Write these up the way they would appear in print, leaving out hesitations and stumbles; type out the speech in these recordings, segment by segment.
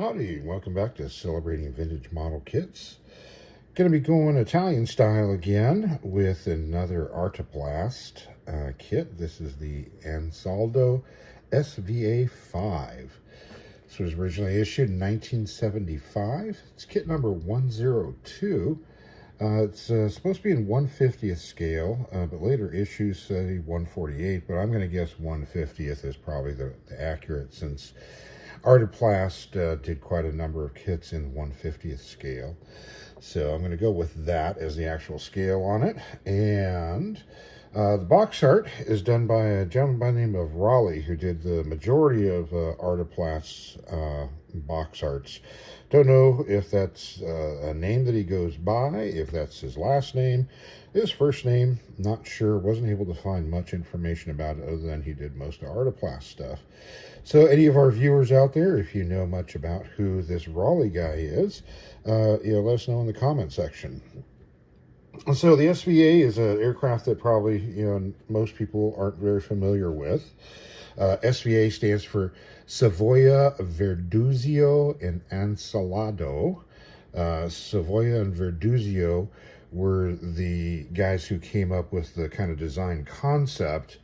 Howdy, welcome back to Celebrating Vintage Model Kits. Going to be going Italian style again with another Artiplast kit. This is the Ansaldo SVA-5. This was originally issued in 1975. It's kit number 102. It's supposed to be in 1/50th scale, but later issues say 1/48, but I'm going to guess 1/50th is probably the accurate, since Artiplast did quite a number of kits in 1/50th scale. So I'm going to go with that as the actual scale on it. And the box art is done by a gentleman by the name of Raleigh, who did the majority of Artiplast's box arts. Don't know if that's a name that he goes by, if that's his last name, his first name, not sure. Wasn't able to find much information about it other than he did most of Artiplast stuff. So any of our viewers out there, if you know much about who this Raleigh guy is, let us know in the comment section. So the SVA is an aircraft that probably most people aren't very familiar with. SVA stands for Savoia, Verduzio, and Ansaldo. Savoia and Verduzio were the guys who came up with the kind of design concept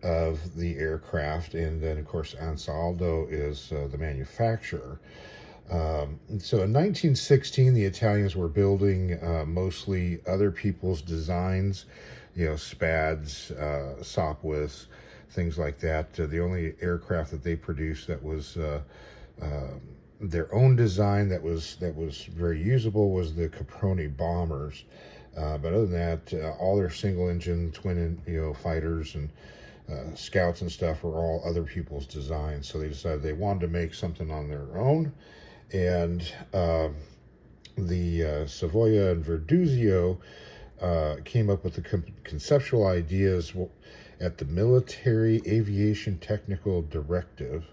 of the aircraft, and then of course Ansaldo is the manufacturer. So in 1916, the Italians were building mostly other people's designs, Spads, Sopwiths, things like that. The only aircraft that they produced that was their own design that was very usable was the Caproni bombers. But other than that, all their single-engine, twin, fighters and scouts and stuff were all other people's designs. So they decided they wanted to make something on their own. And the Savoia and Verduzio came up with the conceptual ideas at the Military Aviation Technical Directive.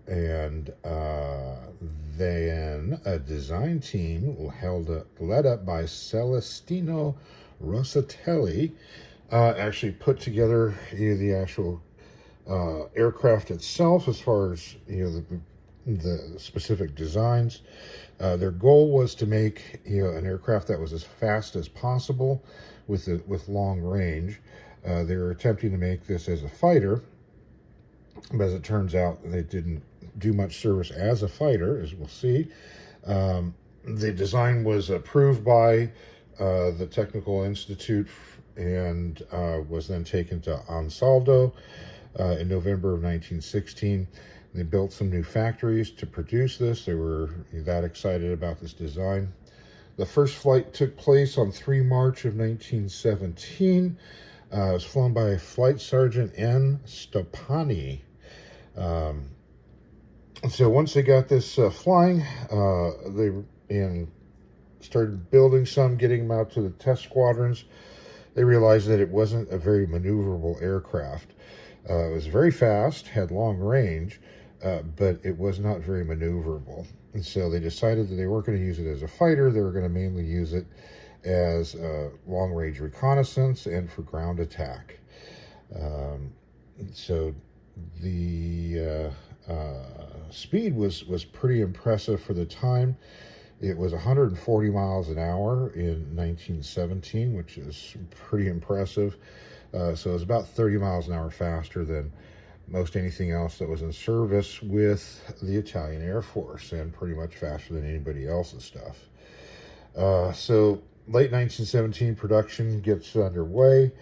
And then a design team led up by Celestino Rossatelli actually put together the actual aircraft itself, as far as the specific designs. Their goal was to make an aircraft that was as fast as possible with long range. They were attempting to make this as a fighter, but as it turns out, they didn't do much service as a fighter, as we'll see. The design was approved by the Technical Institute and was then taken to Ansaldo in November of 1916. They built some new factories to produce this. They were that excited about this design. The first flight took place on 3 March of 1917. It was flown by Flight Sergeant N. Stopani. So once they got this flying, they started building some, getting them out to the test squadrons. They realized that it wasn't a very maneuverable aircraft. It was very fast, had long range, but it was not very maneuverable. And so they decided that they weren't going to use it as a fighter. They were going to mainly use it as long-range reconnaissance and for ground attack. So the speed was pretty impressive for the time. It was 140 miles an hour in 1917, which is pretty impressive. So it was about 30 miles an hour faster than most anything else that was in service with the Italian Air Force, and pretty much faster than anybody else's stuff. So late 1917, production gets underway.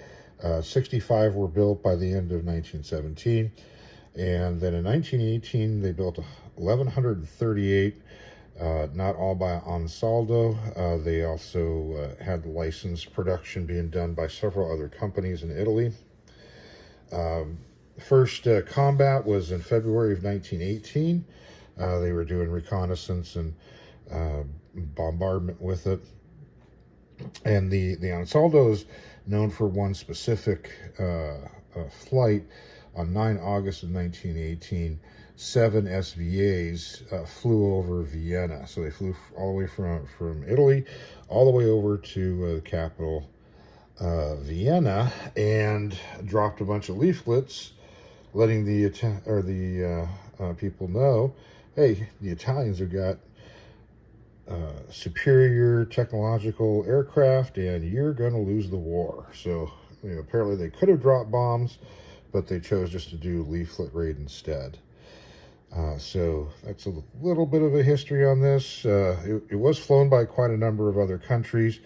65 were built by the end of 1917. And then in 1918, they built 1,138, not all by Ansaldo. They also had licensed production being done by several other companies in Italy. First combat was in February of 1918. They were doing reconnaissance and bombardment with it. And the Ansaldo is known for one specific flight. On 9 August of 1918, 7 SVAs flew over Vienna. So they flew all the way from Italy all the way over to the capital, Vienna, and dropped a bunch of leaflets letting the people know hey, the Italians have got superior technological aircraft, and you're going to lose the war. So, apparently they could have dropped bombs, but they chose just to do leaflet raid instead. So that's a little bit of a history on this. It was flown by quite a number of other countries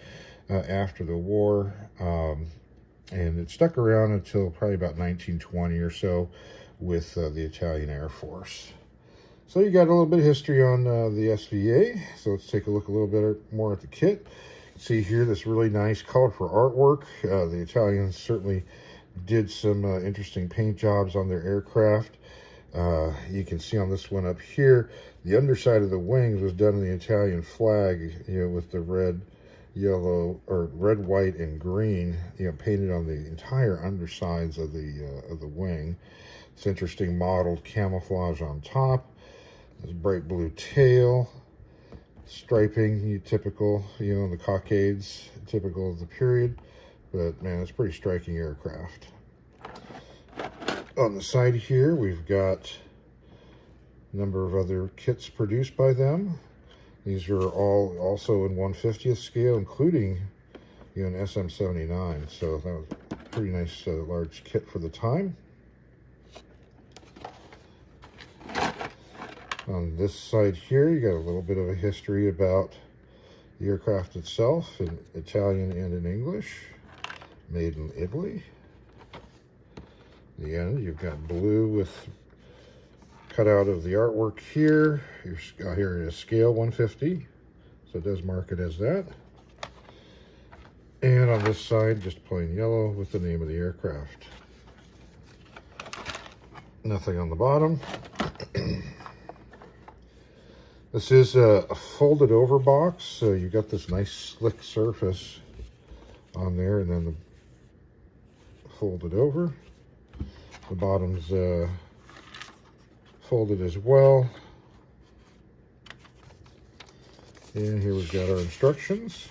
after the war, and it stuck around until probably about 1920 or so with the Italian Air Force. So you got a little bit of history on the SVA. So let's take a look a little bit more at the kit. See here this really nice colorful artwork. The Italians certainly did some interesting paint jobs on their aircraft. You can see on this one up here, the underside of the wings was done in the Italian flag, with the red, yellow, or red, white, and green, painted on the entire undersides of the wing. It's interesting mottled camouflage on top. This bright blue tail, striping, typical, in the cockades, typical of the period. But man, it's a pretty striking aircraft. On the side here, we've got a number of other kits produced by them. These are all also in 1/50th scale, including an SM-79. So that was a pretty nice large kit for the time. On this side here, you got a little bit of a history about the aircraft itself in Italian and in English. Made in Italy. The end, you've got blue with cutout of the artwork here. Here is scale 150, so it does mark it as that. And on this side, just plain yellow with the name of the aircraft. Nothing on the bottom. This is a folded over box, so you got this nice slick surface on there, and then the folded over. The bottom's folded as well. And here we've got our instructions.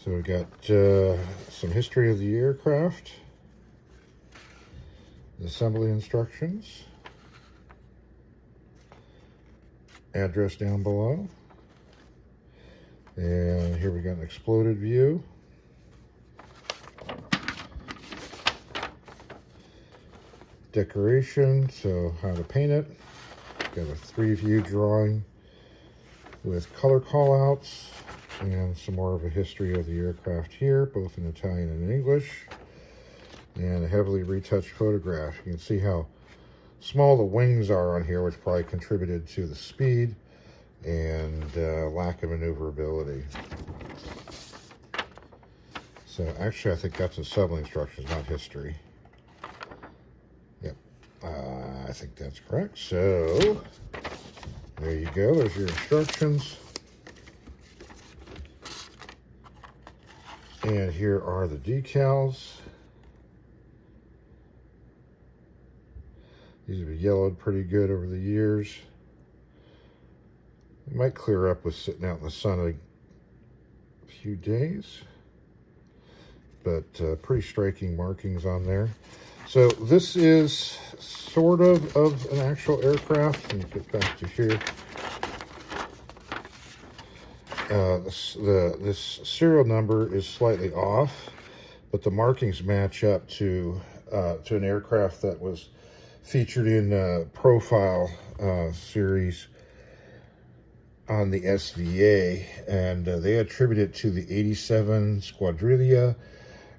So we've got some history of the aircraft, the assembly instructions, address down below, and here we got an exploded view. Decoration, so how to paint it. Got a 3-view drawing with color callouts and some more of a history of the aircraft here, both in Italian and in English, and a heavily retouched photograph. You can see how small the wings are on here, which probably contributed to the speed and lack of maneuverability. So actually, I think that's assembly instructions, not history. Yep, I think that's correct. So there you go. There's your instructions. And here are the decals. These have been yellowed pretty good over the years. It might clear up with sitting out in the sun a few days, but pretty striking markings on there. So this is sort of an actual aircraft. Let me get back to here. This serial number is slightly off, but the markings match up to an aircraft that was featured in Profile series on the SVA, and they attribute it to the 87 Squadriglia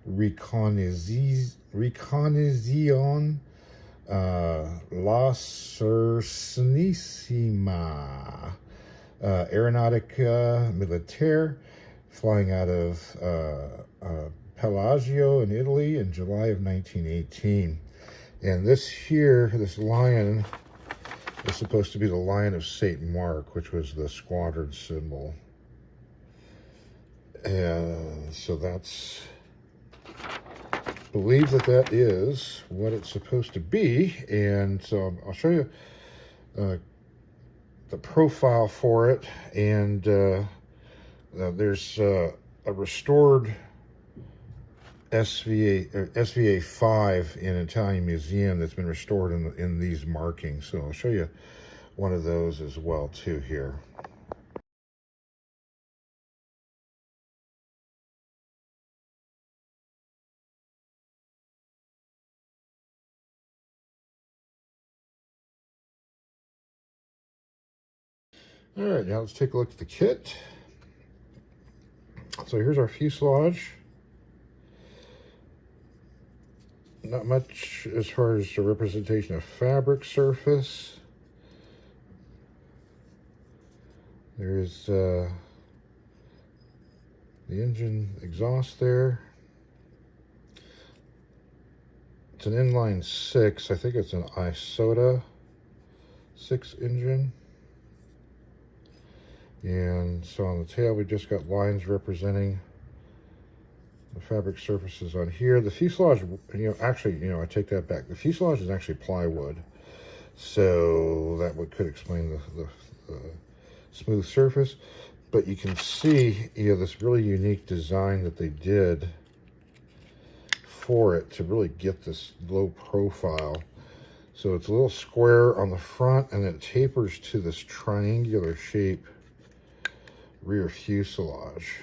Riconizzazione La Serenissima Aeronautica Militare, flying out of Pelagio in Italy in July of 1918. And this here, this lion, is supposed to be the Lion of St. Mark, which was the squadron symbol. And so that's, believe that is what it's supposed to be. And so I'll show you the profile for it. And there's a restored SVA-5 in an Italian museum that's been restored in these markings. So I'll show you one of those as well too here. All right, now let's take a look at the kit. So here's our fuselage. Not much as far as the representation of fabric surface. There's the engine exhaust there. It's an inline 6. I think it's an Ansaldo 6 engine. And so on the tail, we just got lines representing the fabric surfaces on here. The fuselage, I take that back. The fuselage is actually plywood. So that could explain the smooth surface. But you can see, this really unique design that they did for it to really get this low profile. So it's a little square on the front, and it tapers to this triangular shape rear fuselage.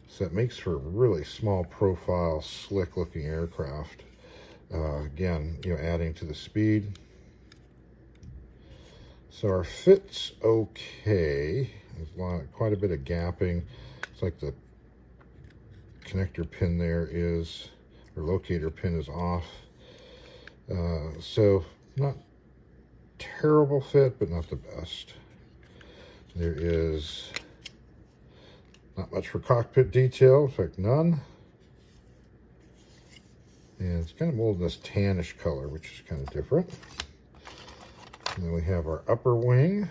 So it makes for a really small profile, slick looking aircraft. Again, adding to the speed. So our fit's okay. There's quite a bit of gapping. It's like the connector pin there is, or locator pin is off. So not terrible fit, but not the best. There is not much for cockpit detail, in fact none. And it's kind of molded this tannish color, which is kind of different. And then we have our upper wing.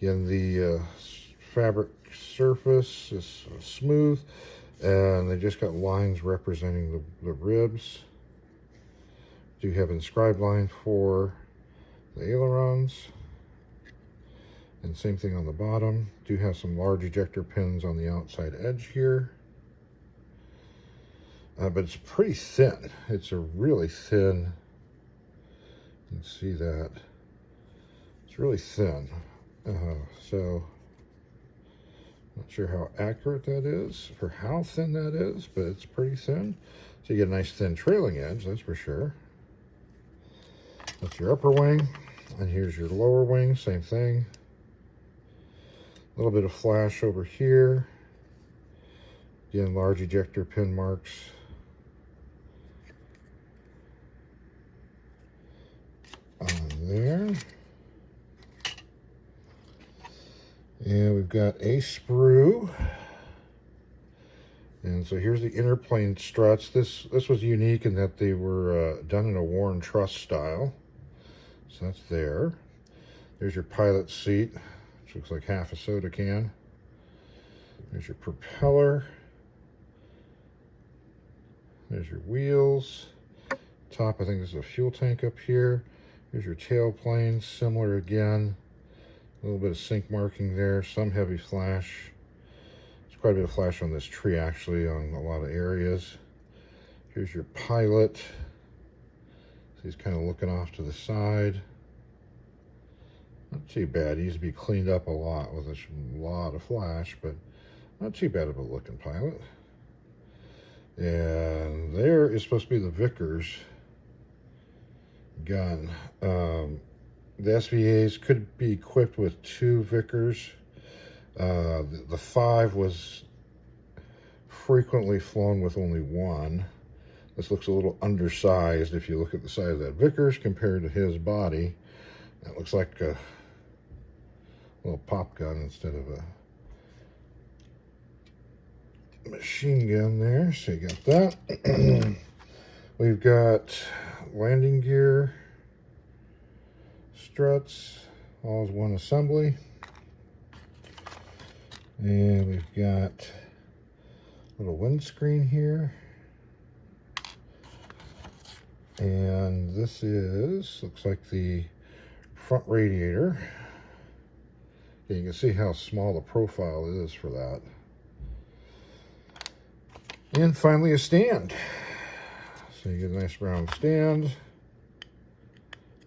Again, the fabric surface is smooth, and they just got lines representing the ribs. Do have inscribed line for the ailerons. And same thing on the bottom. Do have some large ejector pins on the outside edge here. But it's pretty thin. It's a really thin, you can see that. It's really thin. So, not sure how accurate that is, for how thin that is, but it's pretty thin. So you get a nice thin trailing edge, that's for sure. That's your upper wing. And here's your lower wing, same thing. A little bit of flash over here. Again, large ejector pin marks. On there. And we've got a sprue. And so here's the interplane struts. This was unique in that they were done in a worn truss style. So that's there. There's your pilot seat, which looks like half a soda can. There's your propeller. There's your wheels. Top, I think this is a fuel tank up here. Here's your tailplane, similar again. A little bit of sink marking there, some heavy flash. There's quite a bit of flash on this tree actually on a lot of areas. Here's your pilot. So he's kind of looking off to the side. Not too bad. He needs to be cleaned up a lot with a lot of flash, but not too bad of a looking pilot. And there is supposed to be the Vickers gun. The SVAs could be equipped with 2 Vickers. The 5 was frequently flown with only 1. This looks a little undersized if you look at the size of that Vickers compared to his body. That looks like a little pop gun instead of a machine gun there. So you got that. We've got landing gear, struts, all as one assembly. And we've got a little windscreen here. And this looks like the front radiator. You can see how small the profile is for that. And finally a stand. So you get a nice round stand.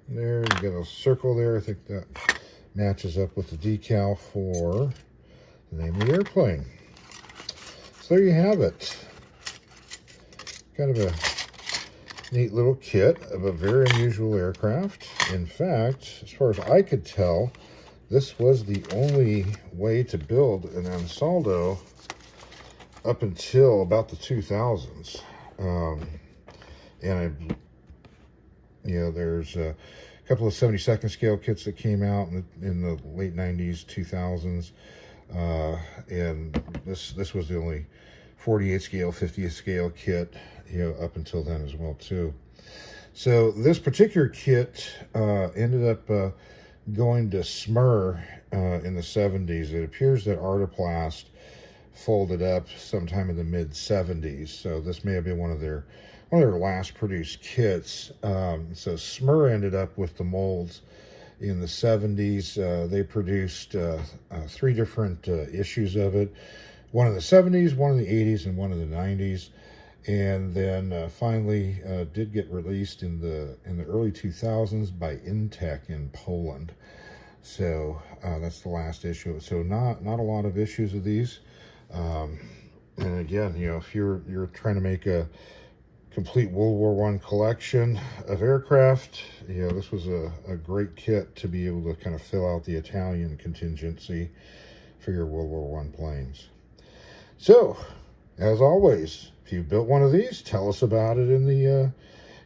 There, you get a circle there. I think that matches up with the decal for the name of the airplane. So there you have it. Kind of a neat little kit of a very unusual aircraft. In fact, as far as I could tell, this was the only way to build an Ansaldo up until about the 2000s. There's a couple of 72nd scale kits that came out in the late 90s, 2000s. And this was the only 48 scale, 50th scale kit, up until then as well too. So this particular kit ended up going to SMR in the 70s. It appears that Artiplast folded up sometime in the mid 70s. So this may have been one of their last produced kits. So SMR ended up with the molds in the 70s. They produced 3 different issues of it. One in the 70s, one in the 80s, and one in the 90s. And then finally did get released in the early 2000s by Intech in Poland. So that's the last issue. So not a lot of issues of these. And again, if you're trying to make a complete World War I collection of aircraft, this was a great kit to be able to kind of fill out the Italian contingency for your World War I planes. So, as always, if you built one of these, tell us about it in the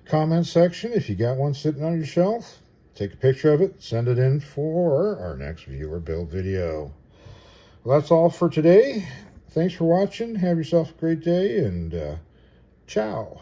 comments section. If you got one sitting on your shelf, take a picture of it, send it in for our next viewer build video. Well, that's all for today. Thanks for watching. Have yourself a great day, and ciao.